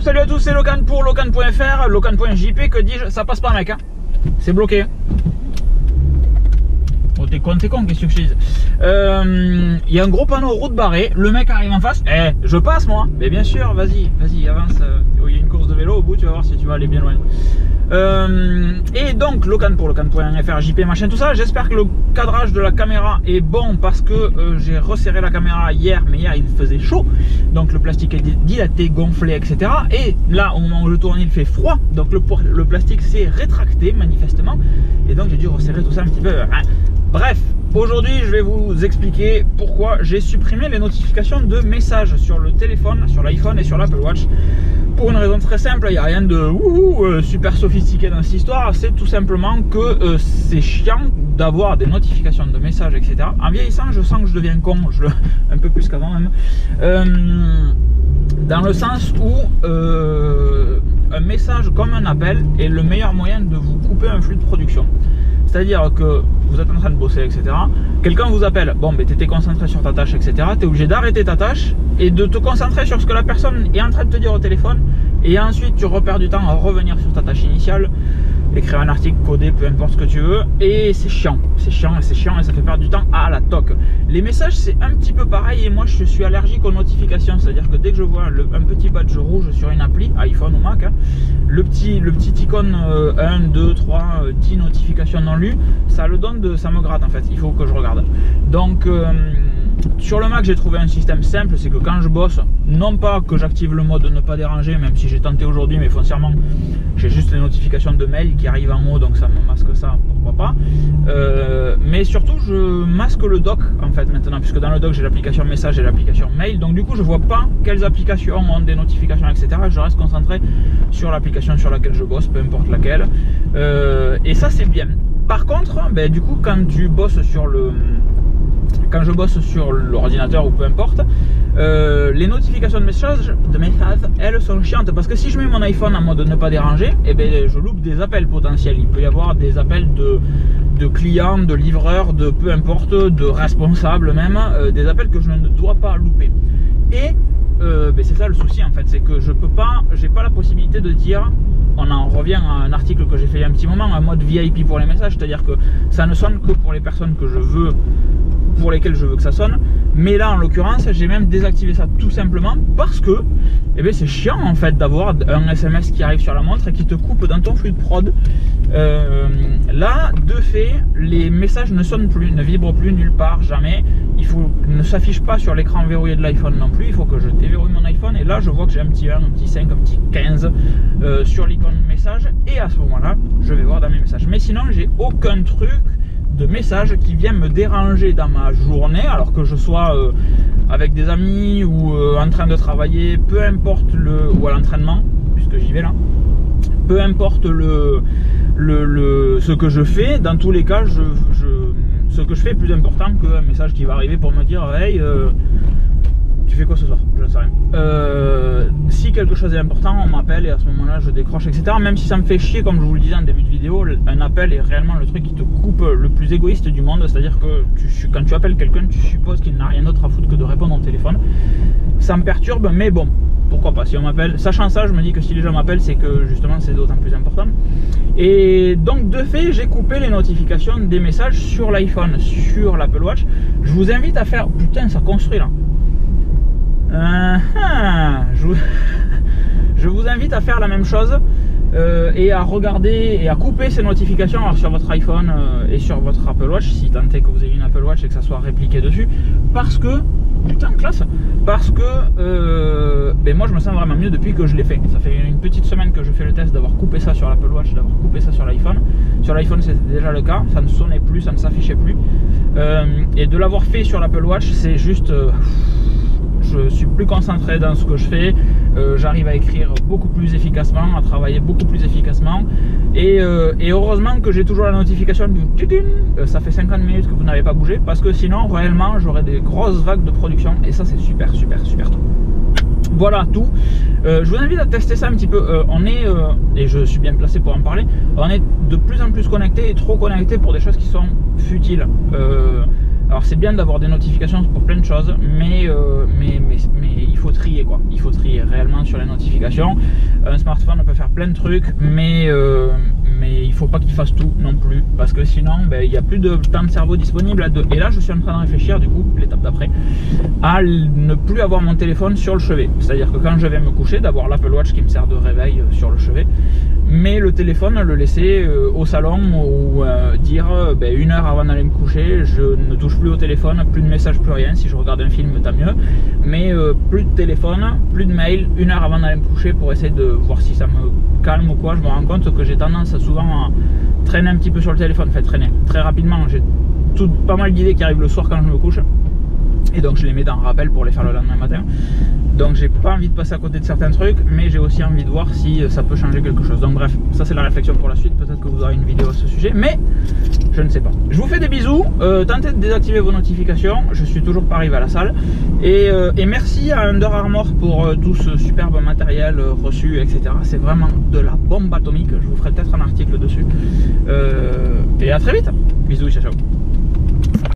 salut à tous, c'est Locan pour Locan.fr, Locan.jp, que dis-je, ça passe pas mec, hein. C'est bloqué. Oh t'es con, qu'est-ce que je te dis. Il y a un gros panneau route barrée, le mec arrive en face, je passe moi. Mais bien sûr, vas-y, avance. Il y a une course de vélo au bout, tu vas voir si tu vas aller bien loin. Et donc Locan pour Locan.fr, JP machin tout ça. J'espère que le cadrage de la caméra est bon parce que j'ai resserré la caméra hier, mais hier il faisait chaud, donc le plastique est dilaté, gonflé, etc. Et là au moment où je tourne il fait froid, donc le plastique s'est rétracté manifestement, et donc j'ai dû resserrer tout ça un petit peu. Bref, aujourd'hui je vais vous expliquer pourquoi j'ai supprimé les notifications de messages sur le téléphone, sur l'iPhone et sur l'Apple Watch. Pour une raison très simple, il n'y a rien de super sophistiqué dans cette histoire, c'est tout simplement que c'est chiant d'avoir des notifications de messages, etc. En vieillissant, je sens que je deviens con, un peu plus qu'avant même, dans le sens où un message comme un appel est le meilleur moyen de vous couper un flux de production. C'est-à-dire que vous êtes en train de bosser, etc. Quelqu'un vous appelle, bon, ben tu étais concentré sur ta tâche, etc. Tu es obligé d'arrêter ta tâche et de te concentrer sur ce que la personne est en train de te dire au téléphone. Et ensuite, tu repères du temps à revenir sur ta tâche initiale, écrire un article, coder, peu importe ce que tu veux. Et c'est chiant, et ça fait perdre du temps à la toque. Les messages, c'est un petit peu pareil. Et moi, je suis allergique aux notifications. C'est-à-dire que dès que je vois un petit badge rouge sur une appli, iPhone ou Mac, hein, le petit icône 1, 2, 3, 10 notifications non lues, ça me gratte en fait. Il faut que je regarde. Donc, sur le Mac, j'ai trouvé un système simple, c'est que quand je bosse, non pas que j'active le mode ne pas déranger, même si j'ai tenté aujourd'hui, mais foncièrement, j'ai juste les notifications de mail qui arrivent en haut, donc ça me masque ça, pourquoi pas. Mais surtout, je masque le dock en fait maintenant, puisque dans le dock, j'ai l'application message et l'application mail, donc du coup, je vois pas quelles applications ont des notifications, etc. Je reste concentré sur l'application sur laquelle je bosse, peu importe laquelle. Et ça, c'est bien. Par contre, ben, du coup, quand je bosse sur l'ordinateur ou peu importe, les notifications de messages, elles sont chiantes parce que si je mets mon iPhone en mode ne pas déranger, eh ben, je loupe des appels potentiels. Il peut y avoir des appels de clients, de livreurs, de peu importe, de responsables même, des appels que je ne dois pas louper. Et ben c'est ça le souci en fait, c'est que j'ai pas la possibilité de dire, on en revient à un article que j'ai fait il y a un petit moment, un mode VIP pour les messages, c'est-à-dire que ça ne sonne que pour les personnes que je veux, pour lesquelles je veux que ça sonne. Mais là en l'occurrence j'ai même désactivé ça tout simplement parce que c'est chiant en fait d'avoir un SMS qui arrive sur la montre et qui te coupe dans ton flux de prod. Là de fait les messages ne sonnent plus, ne vibrent plus nulle part, jamais. Ne s'affiche pas sur l'écran verrouillé de l'iPhone non plus. Il faut que je déverrouille mon iPhone et là je vois que j'ai un petit 1, un petit 5, un petit 15 sur l'icône message, et à ce moment là je vais voir dans mes messages. Mais sinon j'ai aucun truc de message qui vient me déranger dans ma journée, alors que je sois avec des amis ou en train de travailler, peu importe ou à l'entraînement puisque j'y vais là, peu importe ce que je fais, dans tous les cas ce que je fais est plus important qu'un message qui va arriver pour me dire hey tu fais quoi ce soir, je ne sais rien. Si quelque chose est important, on m'appelle et à ce moment là je décroche, etc. Même si ça me fait chier, comme je vous le disais en début de vidéo, un appel est réellement le truc qui te coupe le plus égoïste du monde. C'est à dire que quand tu appelles quelqu'un, tu supposes qu'il n'a rien d'autre à foutre que de répondre au téléphone. Ça me perturbe, mais bon, pourquoi pas. Si on m'appelle, sachant ça, je me dis que si les gens m'appellent, c'est que justement c'est d'autant plus important. Et donc de fait j'ai coupé les notifications des messages sur l'iPhone, sur l'Apple Watch. Je vous invite à faire, putain ça construit là. Je vous invite à faire la même chose et à regarder et à couper ces notifications, alors sur votre iPhone et sur votre Apple Watch, si tant est que vous ayez une Apple Watch et que ça soit répliqué dessus, parce que, putain classe, parce que moi je me sens vraiment mieux depuis que je l'ai fait. Ça fait une petite semaine que je fais le test d'avoir coupé ça sur l'Apple Watch, d'avoir coupé ça sur l'iPhone. Sur l'iPhone c'était déjà le cas, ça ne sonnait plus, ça ne s'affichait plus, et de l'avoir fait sur l'Apple Watch, c'est juste... je suis plus concentré dans ce que je fais, j'arrive à écrire beaucoup plus efficacement, à travailler beaucoup plus efficacement, et heureusement que j'ai toujours la notification du ça fait 50 minutes que vous n'avez pas bougé, parce que sinon réellement j'aurais des grosses vagues de production, et ça c'est super top. Voilà tout. Je vous invite à tester ça un petit peu. On est, et je suis bien placé pour en parler, on est de plus en plus connecté, et trop connecté pour des choses qui sont futiles. Alors c'est bien d'avoir des notifications pour plein de choses, mais il faut trier quoi. Il faut trier réellement sur les notifications. Un smartphone peut faire plein de trucs, mais il faut pas qu'il fasse tout non plus, parce que sinon il n'y a plus de temps de cerveau disponible. Et là je suis en train de réfléchir, du coup, l'étape d'après, à ne plus avoir mon téléphone sur le chevet. C'est-à-dire que quand je vais me coucher, d'avoir l'Apple Watch qui me sert de réveil sur le chevet, mais le téléphone, le laisser au salon ou dire 1 heure avant d'aller me coucher, je ne touche plus au téléphone, plus de messages, plus rien. Si je regarde un film, tant mieux, mais plus de téléphone, plus de mail, 1 heure avant d'aller me coucher pour essayer de voir si ça me calme ou quoi. Je me rends compte que j'ai tendance souvent à traîner un petit peu sur le téléphone, enfin traîner très rapidement. J'ai pas mal d'idées qui arrivent le soir quand je me couche, et donc je les mets dans rappel pour les faire le lendemain matin. Donc j'ai pas envie de passer à côté de certains trucs, mais j'ai aussi envie de voir si ça peut changer quelque chose. Donc bref, ça c'est la réflexion pour la suite. Peut-être que vous aurez une vidéo à ce sujet, mais je ne sais pas. Je vous fais des bisous, tentez de désactiver vos notifications. Je suis toujours pas arrivé à la salle. Et merci à Under Armour pour tout ce superbe matériel reçu, etc. C'est vraiment de la bombe atomique. Je vous ferai peut-être un article dessus. Et à très vite. Bisous, ciao ciao.